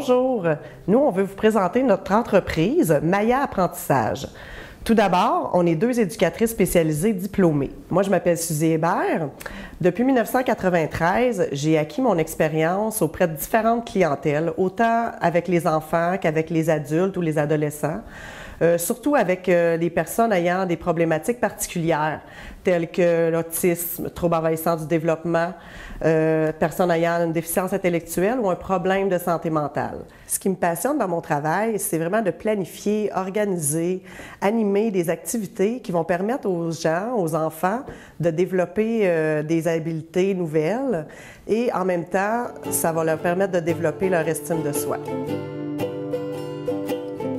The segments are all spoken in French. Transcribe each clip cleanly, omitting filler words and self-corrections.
Bonjour, nous on veut vous présenter notre entreprise Maya Apprentissage. Tout d'abord, on est deux éducatrices spécialisées diplômées. Moi, je m'appelle Suzy Hébert. Depuis 1993, j'ai acquis mon expérience auprès de différentes clientèles, autant avec les enfants qu'avec les adultes ou les adolescents. Surtout avec les personnes ayant des problématiques particulières, telles que l'autisme, trouble envahissant du développement, personnes ayant une déficience intellectuelle ou un problème de santé mentale. Ce qui me passionne dans mon travail, c'est vraiment de planifier, organiser, animer des activités qui vont permettre aux gens, aux enfants, de développer des habiletés nouvelles et en même temps, ça va leur permettre de développer leur estime de soi.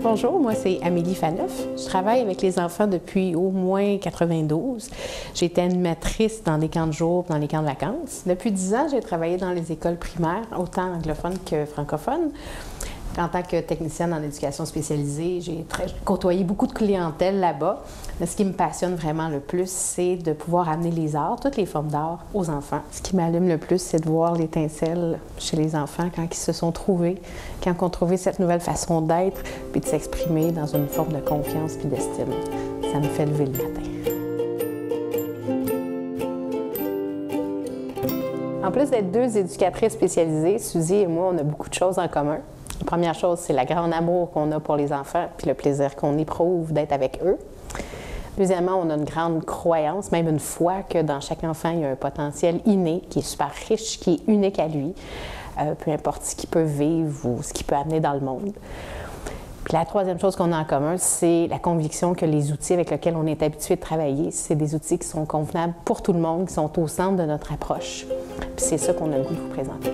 Bonjour, moi c'est Amélie Faneuf. Je travaille avec les enfants depuis au moins 92. J'ai été animatrice dans les camps de jour, dans les camps de vacances. Depuis 10 ans, j'ai travaillé dans les écoles primaires, autant anglophones que francophones. En tant que technicienne en éducation spécialisée, j'ai côtoyé beaucoup de clientèle là-bas. Mais ce qui me passionne vraiment le plus, c'est de pouvoir amener les arts, toutes les formes d'art, aux enfants. Ce qui m'allume le plus, c'est de voir l'étincelle chez les enfants quand ils se sont trouvés, quand ils ont trouvé cette nouvelle façon d'être, puis de s'exprimer dans une forme de confiance puis d'estime. Ça me fait lever le matin. En plus d'être deux éducatrices spécialisées, Suzy et moi, on a beaucoup de choses en commun. La première chose, c'est le grand amour qu'on a pour les enfants puis le plaisir qu'on éprouve d'être avec eux. Deuxièmement, on a une grande croyance, même une foi, que dans chaque enfant, il y a un potentiel inné qui est super riche, qui est unique à lui, peu importe ce qu'il peut vivre ou ce qu'il peut amener dans le monde. Puis la troisième chose qu'on a en commun, c'est la conviction que les outils avec lesquels on est habitué de travailler, c'est des outils qui sont convenables pour tout le monde, qui sont au centre de notre approche. Puis c'est ça qu'on a le goût de vous présenter.